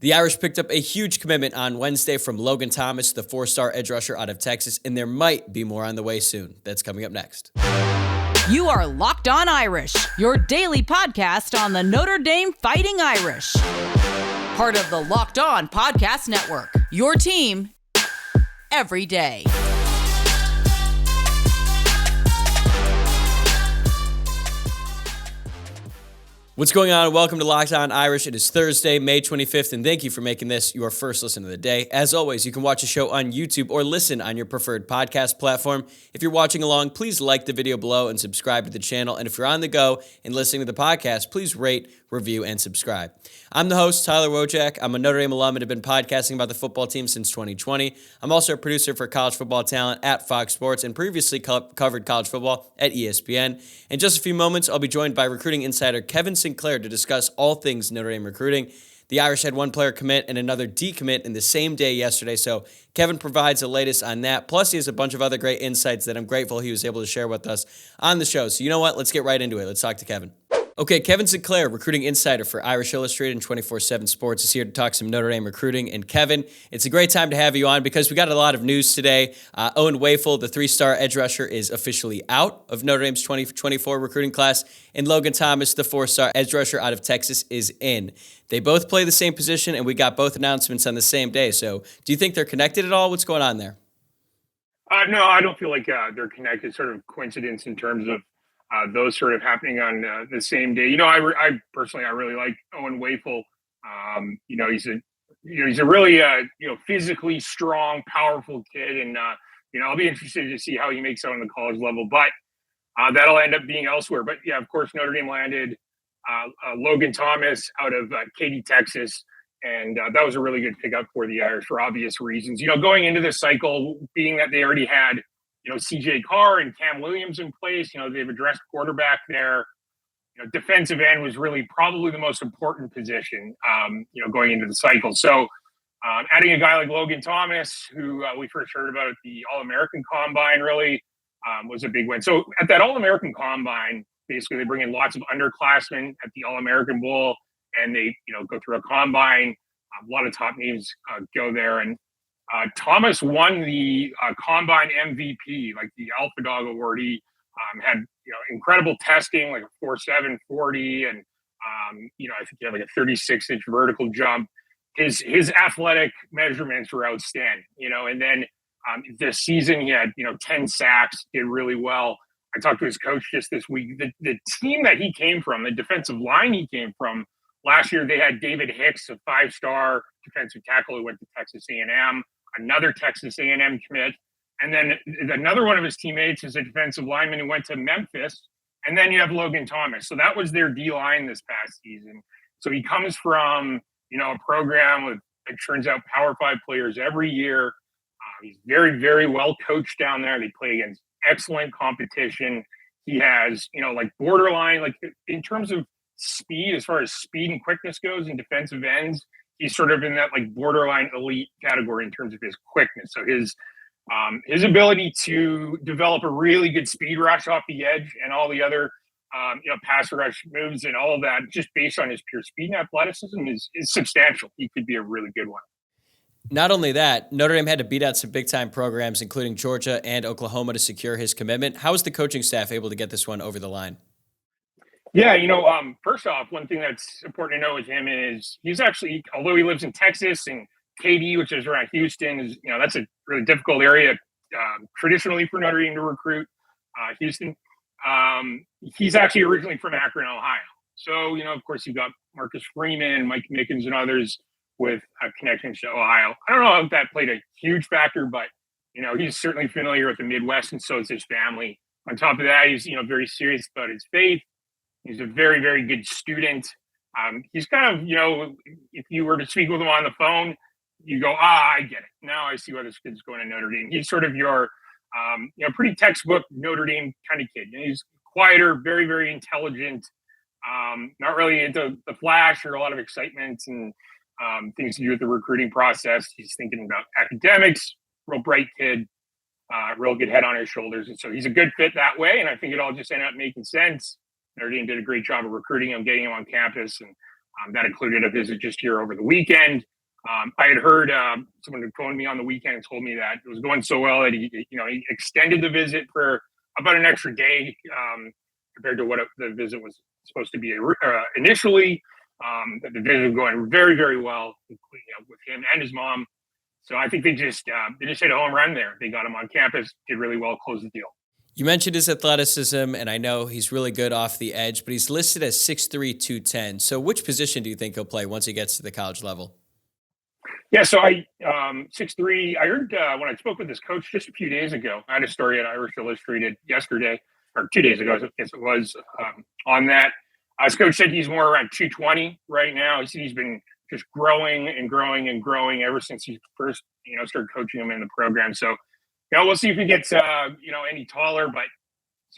The Irish picked up a huge commitment on Wednesday from Loghan Thomas, the four-star edge rusher out of Texas, and there might be more on the way soon. That's coming up next. You are Locked On Irish, your daily podcast on the Notre Dame Fighting Irish. Part of the Locked On Podcast Network, your team every day. What's going on? Welcome to Locked On Irish. It is Thursday, May 25th, and thank you for making this your first listen of the day. As always, you can watch the show on YouTube or listen on your preferred podcast platform. If you're watching along, please like the video below and subscribe to the channel. And if you're on the go and listening to the podcast, please rate, review, and subscribe. I'm the host, Tyler Wojciak. I'm a Notre Dame alum and have been podcasting about the football team since 2020. I'm also a producer for college football talent at Fox Sports and previously covered college football at ESPN. In just a few moments, I'll be joined by recruiting insider Kevin Sinclair to discuss all things Notre Dame recruiting. The Irish had one player commit and another decommit in the same day yesterday, so Kevin provides the latest on that. Plus, he has a bunch of other great insights that I'm grateful he was able to share with us on the show. So you know what? Let's get right into it. Let's talk to Kevin. Okay, Kevin Sinclair, recruiting insider for Irish Illustrated and 24/7 Sports, is here to talk some Notre Dame recruiting. And Kevin, it's a great time to have you on because we got a lot of news today. Owen Wafle, the three-star edge rusher, is officially out of Notre Dame's 2024 recruiting class, and Loghan Thomas, the four-star edge rusher out of Texas, is in. They both play the same position, and we got both announcements on the same day. So do you think they're connected at all? What's going on there? No, I don't feel like they're connected. Sort of coincidence in terms of those sort of happening on the same day. I personally really like Owen Wafle. He's a really physically strong, powerful kid, and I'll be interested to see how he makes out on the college level. But that'll end up being elsewhere. But yeah, of course, Notre Dame landed Loghan Thomas out of Katy, Texas. And that was a really good pickup for the Irish for obvious reasons. Going into this cycle, being that they already had CJ Carr and Cam Williams in place, they've addressed quarterback there. Defensive end was really probably the most important position, going into the cycle. So adding a guy like Loghan Thomas, who we first heard about at the All-American Combine, really was a big win. So at that All-American Combine, basically they bring in lots of underclassmen at the All-American Bowl, and they, go through a combine. A lot of top names go there, and Thomas won the combine MVP, like the Alpha Dog Award. He had incredible testing, like a 4.7 40, and I think he had like a 36-inch vertical jump. His athletic measurements were outstanding, and then this season he had 10 sacks, did really well. I talked to his coach just this week. The team that he came from, the defensive line he came from, last year they had David Hicks, a 5-star defensive tackle who went to Texas A&M. Another Texas A&M commit, and then another one of his teammates is a defensive lineman who went to Memphis, and then you have Loghan Thomas. So that was their D-line this past season. So he comes from, a program with, it turns out, Power 5 players every year. He's very, very well coached down there. They play against excellent competition. He has, borderline, like in terms of speed, as far as speed and quickness goes in defensive ends, he's sort of in that like borderline elite category in terms of his quickness. So his ability to develop a really good speed rush off the edge and all the other pass rush moves and all of that, just based on his pure speed and athleticism, is substantial. He could be a really good one. Not only that, Notre Dame had to beat out some big-time programs, including Georgia and Oklahoma, to secure his commitment. How was the coaching staff able to get this one over the line? Yeah, first off, one thing that's important to know with him is he's actually, although he lives in Texas and Katy, which is around Houston, is that's a really difficult area traditionally for Notre Dame to recruit. Houston, he's actually originally from Akron, Ohio. So of course you've got Marcus Freeman, Mike Mickens, and others with connections to Ohio. I don't know if that played a huge factor, but he's certainly familiar with the Midwest, and so is his family. On top of that, he's very serious about his faith. He's a very, very good student. He's kind of, if you were to speak with him on the phone, you go, I get it. Now I see why this kid's going to Notre Dame. He's sort of your, pretty textbook Notre Dame kind of kid. And he's quieter, very, very intelligent, not really into the flash or a lot of excitement and things to do with the recruiting process. He's thinking about academics, real bright kid, real good head on his shoulders. And so he's a good fit that way. And I think it all just ended up making sense. Notre Dame did a great job of recruiting him, getting him on campus, and that included a visit just here over the weekend. I had heard someone had phoned me on the weekend and told me that it was going so well that he extended the visit for about an extra day compared to what the visit was supposed to be initially. That the visit was going very, very well with him and his mom. So I think they just hit a home run there. They got him on campus, did really well, closed the deal. You mentioned his athleticism, and I know he's really good off the edge, but he's listed as 6'3", 210. So which position do you think he'll play once he gets to the college level? Yeah, so I 6'3". I heard when I spoke with his coach just a few days ago. I had a story at Irish Illustrated yesterday, or 2 days ago, I guess it was, on that. His coach said he's more around 220 right now. He said he's been just growing and growing and growing ever since he first, started coaching him in the program. So, we'll see if he gets, any taller, but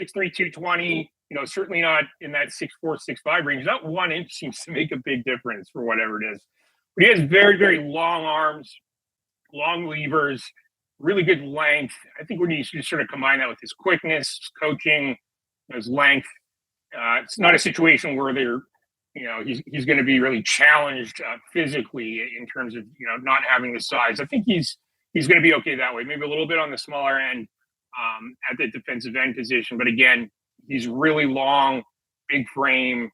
6'3", 220, certainly not in that 6'4", 6'5" range. That 1 inch seems to make a big difference for whatever it is. But he has very, very long arms, long levers, really good length. I think we need to sort of combine that with his quickness, his coaching, his length. It's not a situation where he's going to be really challenged physically in terms of, not having the size. I think he's going to be okay that way. Maybe a little bit on the smaller end at the defensive end position. But again, he's really long, big frame.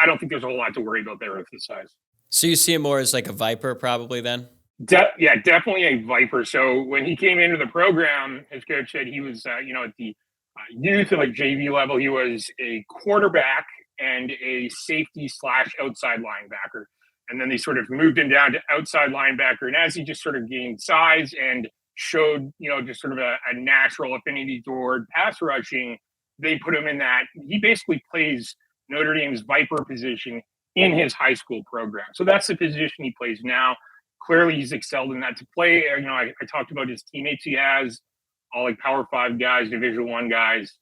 I don't think there's a whole lot to worry about there with his size. So you see him more as like a Viper probably then? Yeah, definitely a Viper. So when he came into the program, his coach said he was, at the youth and like JV level, he was a quarterback and a safety / outside linebacker. And then they sort of moved him down to outside linebacker. And as he just sort of gained size and showed, just sort of a natural affinity toward pass rushing, they put him in that. He basically plays Notre Dame's Viper position in his high school program. So that's the position he plays now. Clearly he's excelled in that. To play, I talked about his teammates he has, all like Power 5 guys, Division I guys.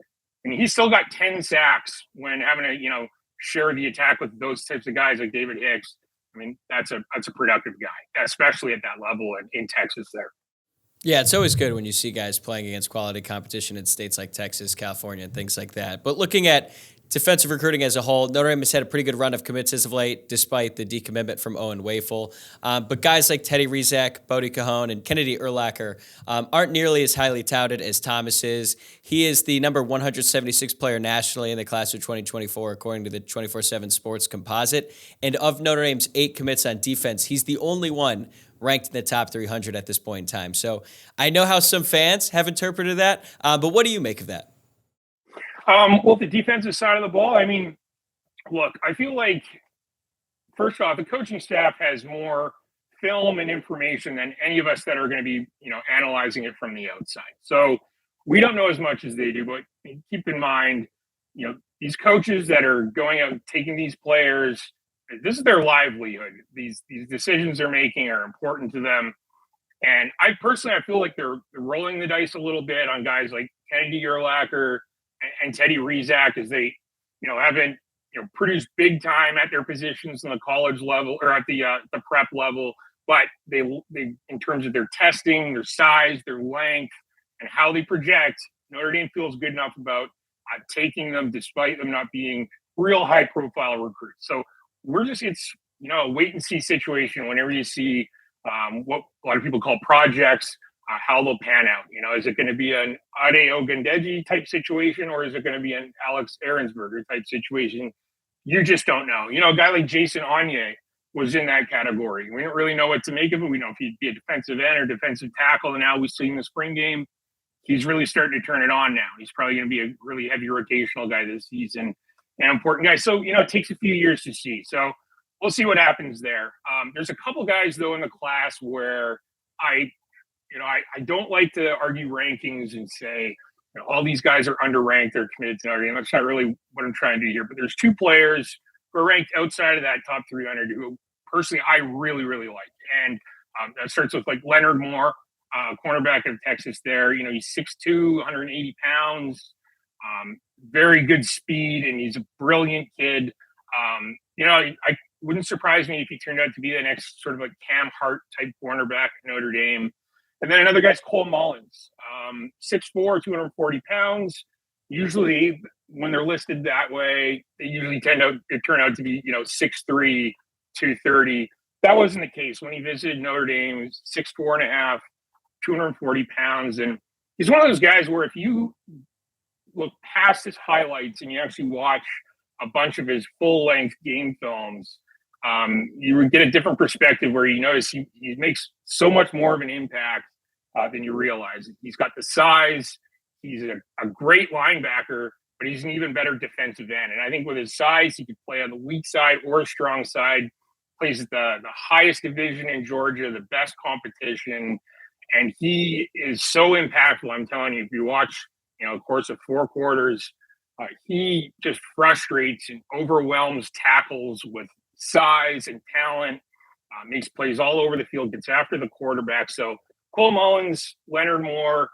And he's still got 10 sacks when having to, share the attack with those types of guys like David Hicks. I mean, that's a productive guy, especially at that level in Texas there. Yeah, it's always good when you see guys playing against quality competition in states like Texas, California, and things like that. But looking at defensive recruiting as a whole, Notre Dame has had a pretty good run of commits as of late, despite the decommitment from Owen Wafel. But guys like Teddy Rizak, Bodie Cajon, and Kennedy Urlacher aren't nearly as highly touted as Thomas is. He is the number 176 player nationally in the class of 2024, according to the 24/7 Sports Composite. And of Notre Dame's 8 commits on defense, he's the only one ranked in the top 300 at this point in time. So I know how some fans have interpreted that, but what do you make of that? Well, the defensive side of the ball, I mean, look, I feel like, first off, the coaching staff has more film and information than any of us that are going to be, analyzing it from the outside. So we don't know as much as they do, but keep in mind, these coaches that are going out and taking these players, this is their livelihood. These decisions they're making are important to them. And I feel like they're rolling the dice a little bit on guys like Kennedy Urlacher and Teddy Rizak, as they, haven't, produced big time at their positions in the college level or at the prep level, but they in terms of their testing, their size, their length, and how they project, Notre Dame feels good enough about taking them despite them not being real high profile recruits. So it's a wait and see situation whenever you see what a lot of people call projects. How they'll pan out. Is it going to be an Ade Ogundeji type situation, or is it going to be an Alex Ahrensberger type situation? You just don't know. A guy like Jason Onye was in that category. We didn't really know what to make of it. We know if he'd be a defensive end or defensive tackle, and now we see in the spring game, he's really starting to turn it on now. He's probably going to be a really heavy rotational guy this season, an important guy. So, it takes a few years to see. So we'll see what happens there. There's a couple guys, though, in the class where I don't like to argue rankings and say, all these guys are underranked, they're committed to Notre Dame. That's not really what I'm trying to do here. But there's 2 players who are ranked outside of that top 300 who, personally, I really, really like. And that starts with like Leonard Moore, cornerback of Texas there. He's 6'2", 180 pounds, very good speed, and he's a brilliant kid. I wouldn't surprise me if he turned out to be the next sort of like Cam Hart type cornerback at Notre Dame. And then another guy's Cole Mullins, 6'4", 240 pounds. Usually when they're listed that way, they usually turn out to be, 6'3", 230. that wasn't the case when he visited Notre Dame. He was 6'4.5", 240 pounds, and he's one of those guys where if you look past his highlights and you actually watch a bunch of his full-length game films, you would get a different perspective where you notice he makes so much more of an impact than you realize. He's got the size. He's a great linebacker, but he's an even better defensive end. And I think with his size, he could play on the weak side or strong side. Plays at the highest division in Georgia, the best competition. And he is so impactful. I'm telling you, if you watch, the course of 4 quarters, he just frustrates and overwhelms tackles with size and talent, makes plays all over the field, gets after the quarterback. So Cole Mullins, Leonard Moore,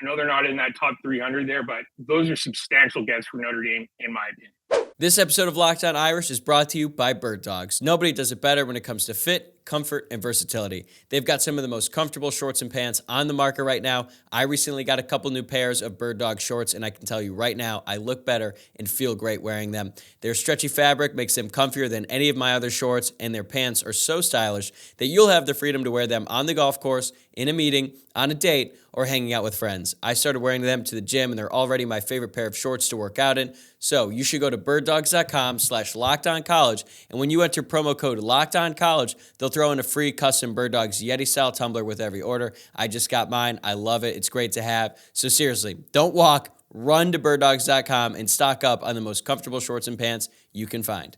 I know they're not in that top 300 there, but those are substantial gets for Notre Dame, in my opinion. This episode of Locked On Irish is brought to you by Birddogs. Nobody does it better when it comes to fit, comfort, and versatility. They've got some of the most comfortable shorts and pants on the market right now. I recently got a couple new pairs of Birddog shorts, and I can tell you right now, I look better and feel great wearing them. Their stretchy fabric makes them comfier than any of my other shorts, and their pants are so stylish that you'll have the freedom to wear them on the golf course, in a meeting, on a date, or hanging out with friends. I started wearing them to the gym, and they're already my favorite pair of shorts to work out in. So you should go to birddogs.com/lockedoncollege, and when you enter promo code LOCKEDONCollege, they'll throw in a free custom Birddogs Yeti-style tumbler with every order. I just got mine. I love it. It's great to have. So seriously, don't walk. Run to birddogs.com and stock up on the most comfortable shorts and pants you can find.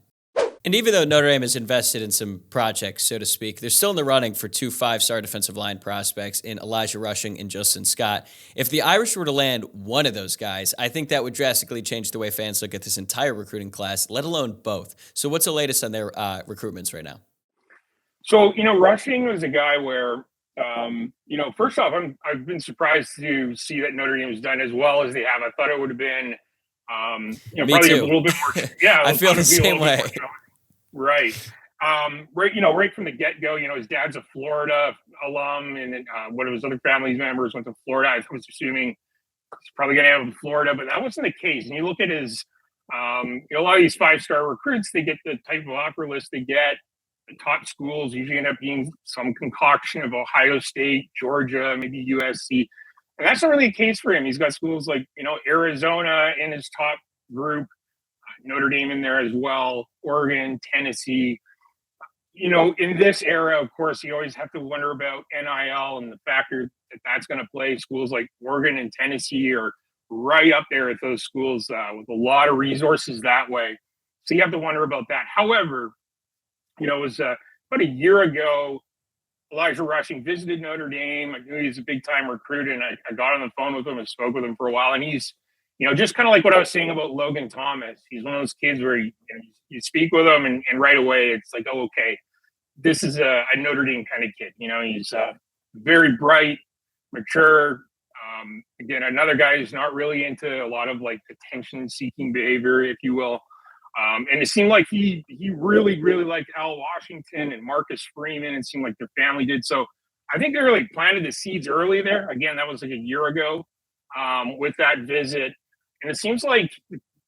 And even though Notre Dame has invested in some projects, so to speak, they're still in the running for 2 5-star defensive line prospects in Elijah Rushing and Justin Scott. If the Irish were to land one of those guys, I think that would drastically change the way fans look at this entire recruiting class, let alone both. So what's the latest on their recruitments right now? So, Rushing was a guy where, first off, I've been surprised to see that Notre Dame has done as well as they have. I thought it would have been, Me probably too. a little bit more. Yeah, I feel the same way. Right. Right from the get-go, his dad's a Florida alum, and one of his other family members went to Florida. I was assuming he's probably going to have Florida, but that wasn't the case. And you look at his, a lot of these 5-star recruits, they get the type of offer list they get. The top schools usually end up being some concoction of Ohio State, Georgia, maybe USC. And that's not really the case for him. He's got schools like, Arizona in his top group, Notre Dame in there as well, Oregon, Tennessee. In this era, of course, you always have to wonder about NIL and the factor that that's going to play. Schools like Oregon and Tennessee are right up there at those schools with a lot of resources that way. So you have to wonder about that. However, it was about a year ago, Elijah Rushing visited Notre Dame. I knew he was a big-time recruit, and I got on the phone with him and spoke with him for a while. And he's, just kind of like what I was saying about Loghan Thomas. He's one of those kids where you speak with him, and right away it's like, oh, okay, this is a Notre Dame kind of kid. He's very bright, mature. Again, another guy who's not really into a lot of like attention-seeking behavior, if you will. And it seemed like he really, really liked Al Washington and Marcus Freeman. It seemed like their family did. So I think they really planted the seeds early there. Again, that was like a year ago with that visit. And it seems like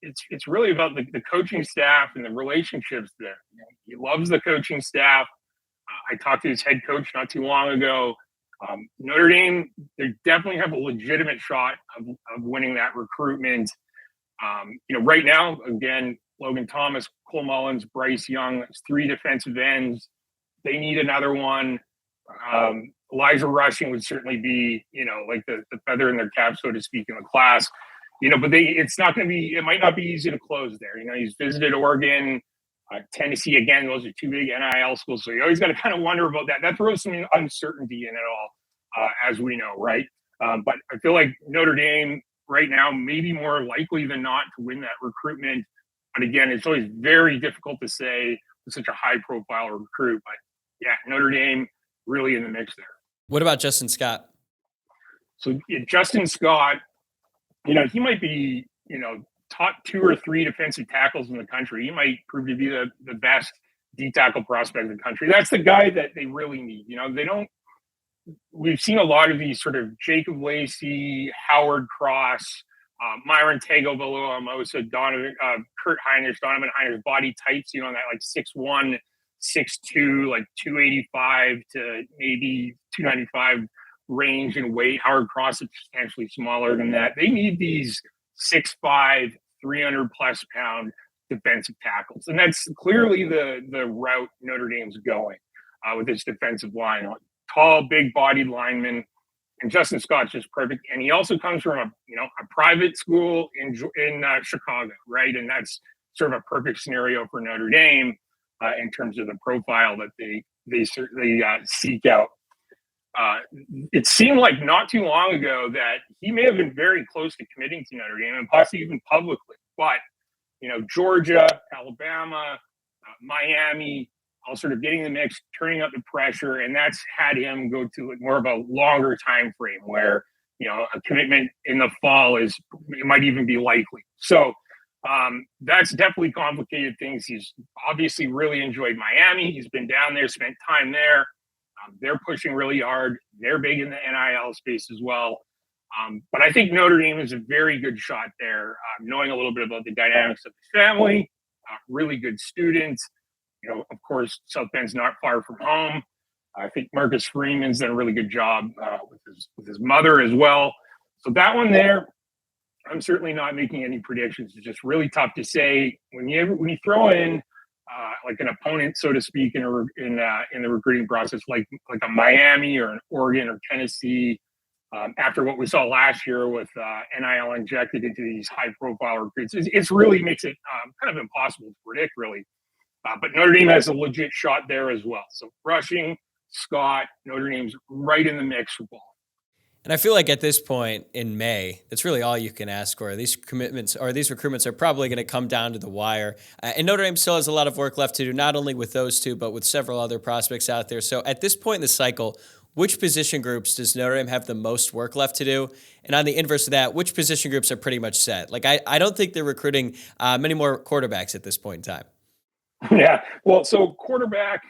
it's really about the coaching staff and the relationships there. He loves the coaching staff. I talked to his head coach not too long ago. Notre Dame, they definitely have a legitimate shot of winning that recruitment. Right now, again, Loghan Thomas, Cole Mullins, Bryce Young, that's 3 defensive ends. They need another one. Elijah Rushing would certainly be, like the feather in their cap, so to speak, in the class. But it might not be easy to close there. He's visited Oregon, Tennessee, again, those are 2 big NIL schools. So you always got to kind of wonder about that. That throws some uncertainty in it all, as we know, right? But I feel like Notre Dame right now, maybe more likely than not to win that recruitment. But again, it's always very difficult to say with such a high-profile recruit. But yeah, Notre Dame really in the mix there. What about Justin Scott? So Justin Scott, he might be, top 2 or 3 defensive tackles in the country. He might prove to be the best D-tackle prospect in the country. That's the guy that they really need. We've seen a lot of these sort of Jacob Lacey, Howard Cross, Myron Tagovailoa, Mosa, Kurt Heinrich, Donovan Heinrich body types, that like 6'1", 6'2", like 285 to maybe 295 range in weight. Howard Cross is substantially smaller than that. They need these 6'5", 300 plus pound defensive tackles. And that's clearly the route Notre Dame's going with its defensive line. Tall, big bodied lineman. And Justin Scott's just perfect. And he also comes from a private school in Chicago, right? And that's sort of a perfect scenario for Notre Dame in terms of the profile that they certainly seek out. It seemed like not too long ago that he may have been very close to committing to Notre Dame and possibly even publicly. But, Georgia, Alabama, Miami, all sort of getting in the mix, turning up the pressure, and that's had him go to more of a longer time frame where a commitment in the fall it might even be likely. So that's definitely complicated things. He's obviously really enjoyed Miami. He's been down there, spent time there. They're pushing really hard. They're big in the NIL space as well. But I think Notre Dame is a very good shot there, knowing a little bit about the dynamics of the family, really good students. Of course, South Bend's not far from home. I think Marcus Freeman's done a really good job with his mother as well. So that one there, I'm certainly not making any predictions. It's just really tough to say when you throw in like an opponent, so to speak, in the recruiting process, like a Miami or an Oregon or Tennessee. After what we saw last year with NIL injected into these high-profile recruits, it really makes it kind of impossible to predict, really. But Notre Dame has a legit shot there as well. So rushing, Scott, Notre Dame's right in the mix for ball. And I feel like at this point in May, that's really all you can ask for. These commitments or these recruitments are probably going to come down to the wire. And Notre Dame still has a lot of work left to do, not only with those two, but with several other prospects out there. So at this point in the cycle, which position groups does Notre Dame have the most work left to do? And on the inverse of that, which position groups are pretty much set? Like, I don't think they're recruiting many more quarterbacks at this point in time. Yeah, well, so quarterback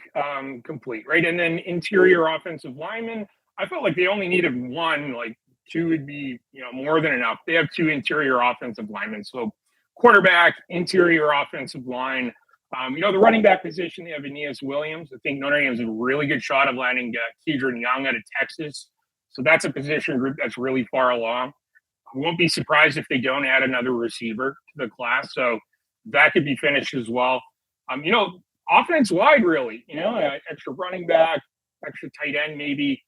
complete, right? And then interior offensive linemen, I felt like they only needed one, like two would be, more than enough. They have two interior offensive linemen. So quarterback, interior offensive line. The running back position, they have Aeneas Williams. I think Notre Dame has a really good shot of landing Kedron Young out of Texas. So that's a position group that's really far along. I won't be surprised if they don't add another receiver to the class. So that could be finished as well. Offense wide, really, extra running back, extra tight end maybe.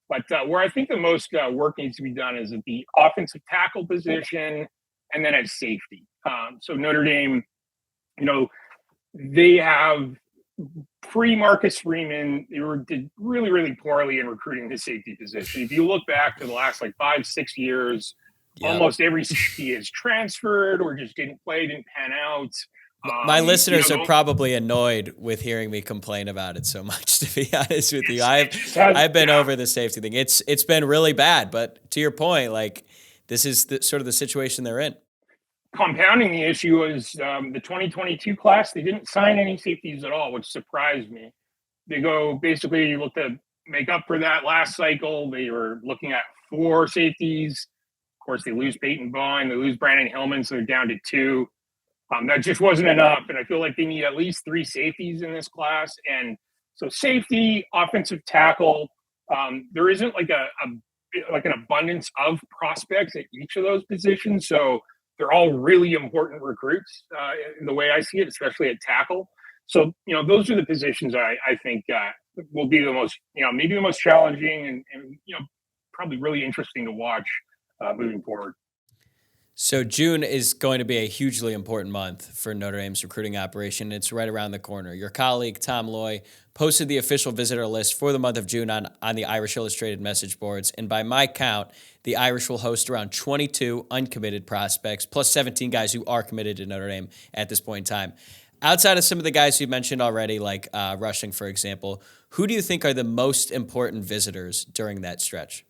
But where I think the most work needs to be done is at the offensive tackle position and then at safety. So Notre Dame, they have pre-Marcus Freeman, did really, really poorly in recruiting the safety position. If you look back to the last 5-6 years, almost every safety is transferred or just didn't pan out. My listeners are probably annoyed with hearing me complain about it so much, to be honest with you. I've been over the safety thing. It's been really bad, but to your point, this is sort of the situation they're in. Compounding the issue is the 2022 class. They didn't sign any safeties at all, which surprised me. They basically look to make up for that last cycle. They were looking at 4 safeties. Of course, they lose Peyton Vaughn. They lose Brandon Hillman, so they're down to 2. That just wasn't enough, and I feel like they need at least 3 safeties in this class. And so safety, offensive tackle, there isn't an abundance of prospects at each of those positions. So they're all really important recruits in the way I see it, especially at tackle. So, those are the positions I think will be the most, maybe the most challenging and probably really interesting to watch moving forward. So June is going to be a hugely important month for Notre Dame's recruiting operation. It's right around the corner. Your colleague, Tom Loy, posted the official visitor list for the month of June on the Irish Illustrated message boards. And by my count, the Irish will host around 22 uncommitted prospects, plus 17 guys who are committed to Notre Dame at this point in time. Outside of some of the guys you mentioned already, like Rushing, for example, who do you think are the most important visitors during that stretch?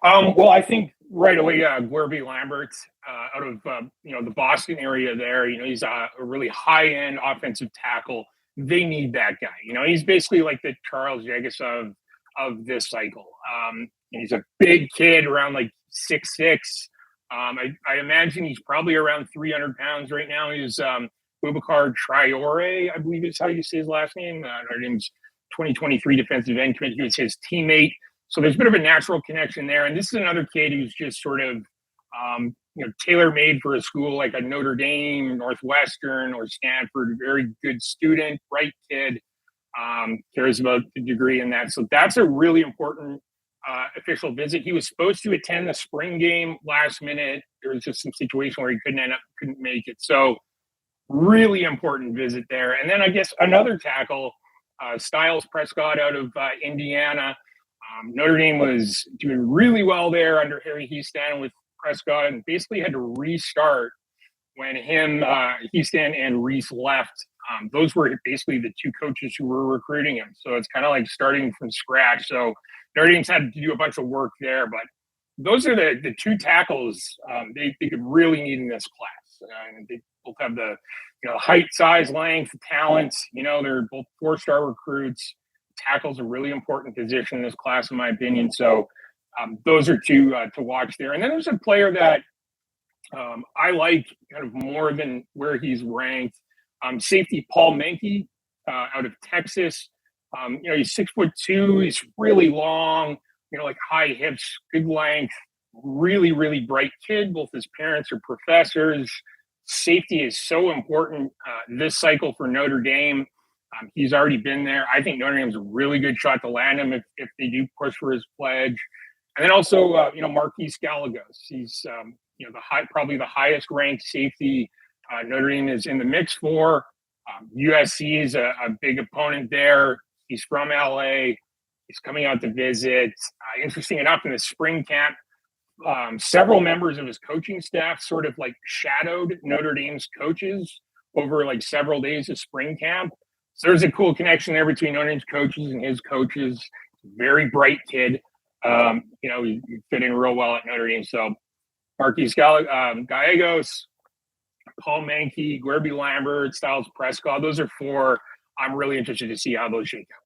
Well, I think right away, Guerby Lambert out of the Boston area there. He's a really high-end offensive tackle. They need that guy. He's basically like the Charles Yegas of this cycle. He's a big kid, around 6'6". I imagine he's probably around 300 pounds right now. He's Boubacar Traore, I believe is how you say his last name. Notre Dame's 2023 defensive end commit. He was his teammate. So there's a bit of a natural connection there. And this is another kid who's just sort of, tailor-made for a school like a Notre Dame, Northwestern, or Stanford. Very good student, bright kid, cares about the degree in that. So that's a really important official visit. He was supposed to attend the spring game last minute. There was just some situation where he couldn't make it. So really important visit there. And then I guess another tackle, Styles Prescott out of Indiana. Notre Dame was doing really well there under Harry Hiestand with Prescott, and basically had to restart when Hiestand and Reese left. Those were basically the two coaches who were recruiting him. So it's kind of like starting from scratch. So Notre Dame's had to do a bunch of work there, but those are the two tackles they could really need in this class. And they both have the height, size, length, talent. They're both 4-star recruits. Tackle's a really important position in this class, in my opinion. So those are two to watch there. And then there's a player that I like kind of more than where he's ranked. Safety Paul Menke out of Texas. He's 6'2". He's really long, like high hips, good length, really, really bright kid. Both his parents are professors. Safety is so important this cycle for Notre Dame. He's already been there. I think Notre Dame's a really good shot to land him if they do push for his pledge. And then also, Marquise Gallegos. He's, probably the highest ranked safety Notre Dame is in the mix for. USC is a big opponent there. He's from LA. He's coming out to visit. Interesting enough, in the spring camp, several members of his coaching staff sort of like shadowed Notre Dame's coaches over like several days of spring camp. So there's a cool connection there between Notre Dame's coaches and his coaches. Very bright kid. He fit in real well at Notre Dame. So Marquise Gallegos, Paul Menke, Guerby Lambert, Styles Prescott. Those are 4. I'm really interested to see how those shake out.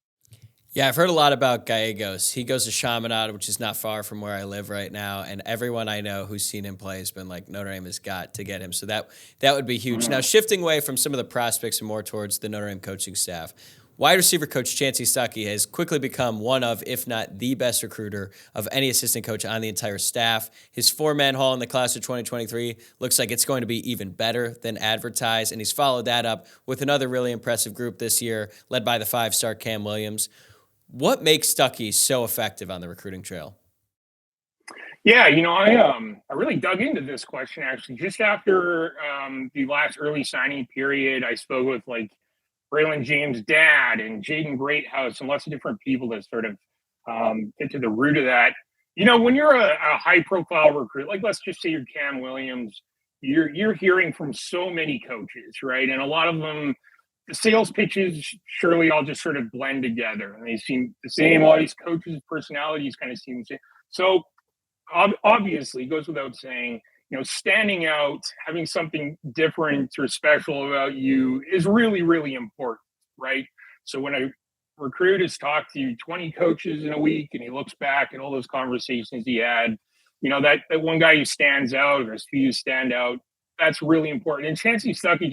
Yeah, I've heard a lot about Gallegos. He goes to Chaminade, which is not far from where I live right now, and everyone I know who's seen him play has been like, Notre Dame has got to get him. So that would be huge. Now, shifting away from some of the prospects and more towards the Notre Dame coaching staff, wide receiver coach Chancey Stuckey has quickly become one of, if not the best recruiter of any assistant coach on the entire staff. His 4-man haul in the class of 2023 looks like it's going to be even better than advertised, and he's followed that up with another really impressive group this year, led by the 5-star Cam Williams. What makes Stuckey so effective on the recruiting trail? Yeah, I really dug into this question actually. Just after the last early signing period, I spoke with like Braylon James' dad and Jaden Greathouse and lots of different people that sort of get to the root of that. When you're a high-profile recruit, like let's just say you're Cam Williams, you're hearing from so many coaches, right? And a lot of them, the sales pitches surely all just sort of blend together, and they seem the same. All these coaches' personalities kind of seem the same. So obviously, it goes without saying, standing out, having something different or special about you is really, really important, right? So when a recruit has talked to 20 coaches in a week and he looks back at all those conversations he had, that one guy who stands out, or there's few who stand out, that's really important. And Chancey Stuckey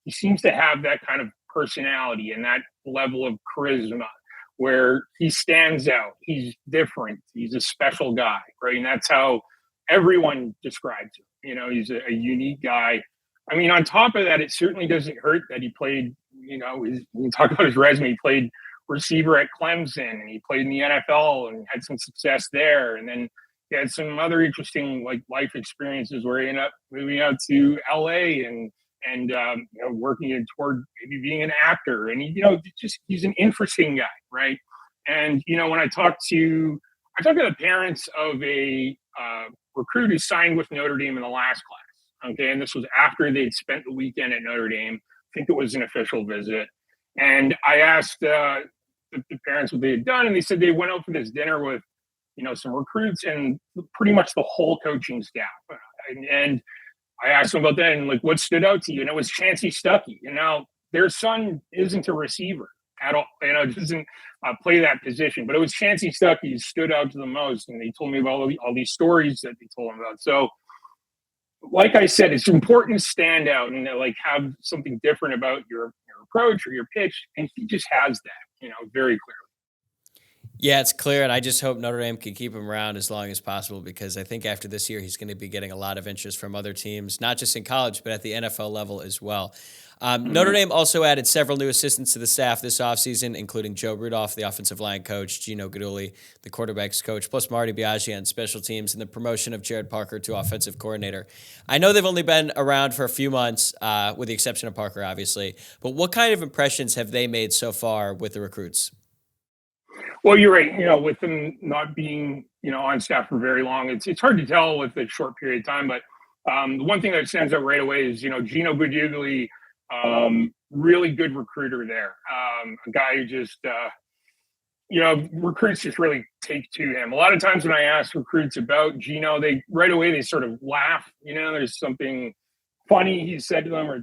he seems to have that kind of personality and that level of charisma where he stands out. He's different. He's a special guy, right? And that's how everyone describes him. He's a unique guy. I mean, on top of that, it certainly doesn't hurt that he played, when you talk about his resume, he played receiver at Clemson and he played in the NFL and had some success there. And then he had some other interesting life experiences where he ended up moving out to LA and working toward maybe being an actor. And he's an interesting guy, right? And when I talked to the parents of a recruit who signed with Notre Dame in the last class, okay, and this was after they'd spent the weekend at Notre Dame. I think it was an official visit, and I asked the parents what they had done, and they said they went out for this dinner with some recruits and pretty much the whole coaching staff, and I asked them about that and what stood out to you, and it was Chancey Stuckey. Their son isn't a receiver at all, doesn't play that position, but it was Chancey Stuckey who stood out to the most, and they told me about all these stories that they told him about. So like I said, it's important to stand out and like have something different about your approach or your pitch. And he just has that, very clearly. Yeah, it's clear, and I just hope Notre Dame can keep him around as long as possible because I think after this year he's going to be getting a lot of interest from other teams, not just in college, but at the NFL level as well. Notre Dame also added several new assistants to the staff this offseason, including Joe Rudolph, the offensive line coach, Gino Guidugli, the quarterback's coach, plus Marty Biaggi on special teams, and the promotion of Jared Parker to offensive coordinator. I know they've only been around for a few months, with the exception of Parker, obviously, but what kind of impressions have they made so far with the recruits? Well, you're right. With them not being, on staff for very long, it's hard to tell with a short period of time. But the one thing that stands out right away is, Gino Guidugli, really good recruiter there. A guy who just, recruits just really take to him. A lot of times when I ask recruits about Gino, they right away they sort of laugh. There's something funny he said to them, or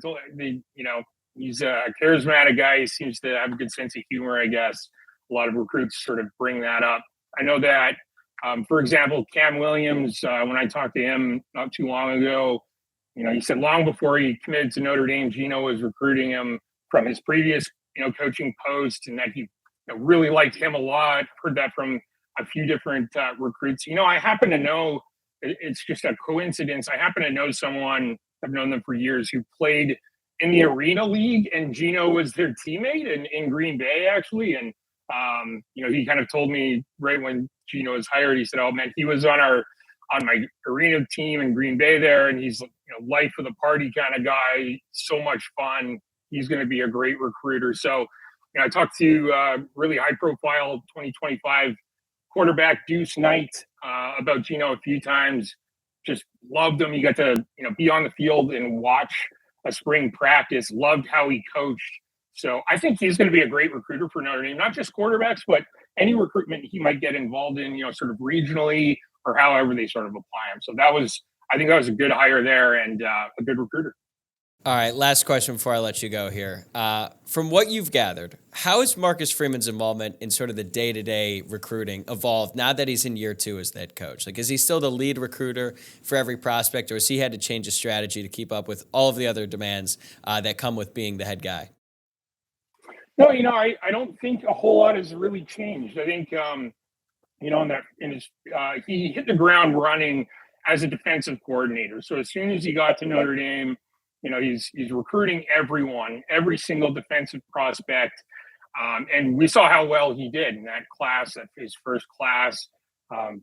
he's a charismatic guy. He seems to have a good sense of humor, I guess. A lot of recruits sort of bring that up. I know that, for example, Cam Williams, when I talked to him not too long ago, he said long before he committed to Notre Dame, Gino was recruiting him from his previous, coaching post, and that he really liked him a lot. Heard that from a few different recruits. I happen to know, it's just a coincidence. I happen to know someone, I've known them for years, who played in the Arena League, and Gino was their teammate in Green Bay, actually. And he kind of told me right when Gino was hired, he said, "Oh man, he was on my arena team in Green Bay there, and he's life of the party kind of guy, so much fun. He's going to be a great recruiter." So, I talked to really high profile 2025 quarterback Deuce Knight about Gino a few times. Just loved him. He got to be on the field and watch a spring practice. Loved how he coached. So I think he's going to be a great recruiter for Notre Dame, not just quarterbacks, but any recruitment he might get involved in, sort of regionally or however they sort of apply him. So I think that was a good hire there and a good recruiter. All right, last question before I let you go here. From what you've gathered, how has Marcus Freeman's involvement in sort of the day-to-day recruiting evolved now that he's in year 2 as the head coach? Like, is he still the lead recruiter for every prospect, or has he had to change his strategy to keep up with all of the other demands that come with being the head guy? No, I don't think a whole lot has really changed. I think, he hit the ground running as a defensive coordinator. So as soon as he got to Notre Dame, he's recruiting every single defensive prospect. And we saw how well he did in that class, his first class,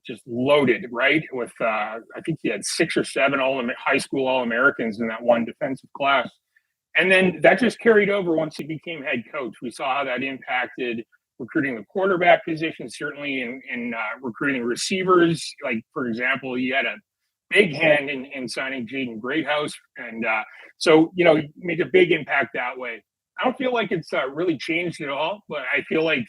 just loaded, right? With, I think he had 6 or 7 high school All-Americans in that one defensive class. And then that just carried over once he became head coach. We saw how that impacted recruiting the quarterback position, certainly in recruiting receivers. Like, for example, he had a big hand in signing Jaden Greathouse. And so, he made a big impact that way. I don't feel like it's really changed at all, but I feel like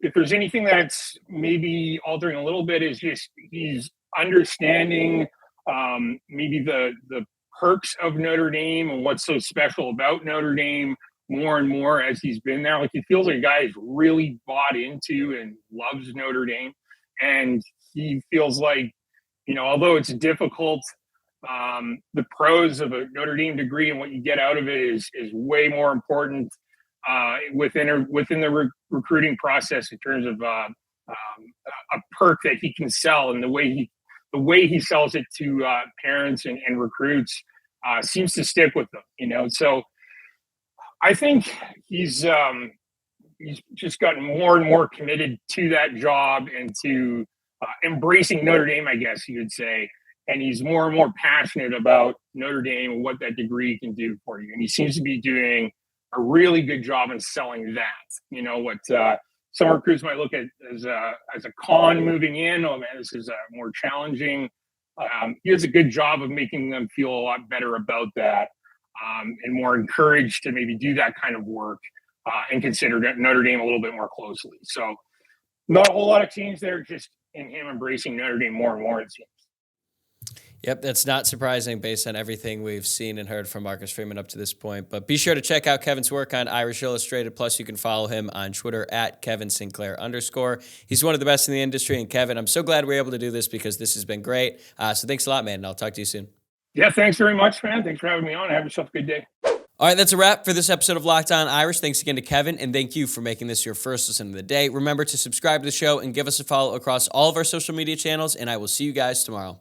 if there's anything that's maybe altering a little bit is just he's understanding maybe the perks of Notre Dame and what's so special about Notre Dame more and more as he's been there. Like, he feels like a guy who's really bought into and loves Notre Dame. And he feels like, although it's difficult, the pros of a Notre Dame degree and what you get out of it is way more important within the recruiting process in terms of a perk that he can sell, and the way he sells it to parents and recruits seems to stick with them, So I think he's just gotten more and more committed to that job and to embracing Notre Dame, I guess you would say. And he's more and more passionate about Notre Dame and what that degree can do for you. And he seems to be doing a really good job in selling that. What some recruits might look at as a con moving in. Oh man, this is more challenging. He does a good job of making them feel a lot better about that, and more encouraged to maybe do that kind of work and consider Notre Dame a little bit more closely. So not a whole lot of change there, just in him embracing Notre Dame more and more, it seems. Yep, that's not surprising based on everything we've seen and heard from Marcus Freeman up to this point. But be sure to check out Kevin's work on Irish Illustrated. Plus, you can follow him on Twitter at Kevin Sinclair _. He's one of the best in the industry. And Kevin, I'm so glad we're able to do this because this has been great. So thanks a lot, man. And I'll talk to you soon. Yeah, thanks very much, man. Thanks for having me on. Have yourself a good day. All right, that's a wrap for this episode of Locked On Irish. Thanks again to Kevin, and thank you for making this your first listen of the day. Remember to subscribe to the show and give us a follow across all of our social media channels, and I will see you guys tomorrow.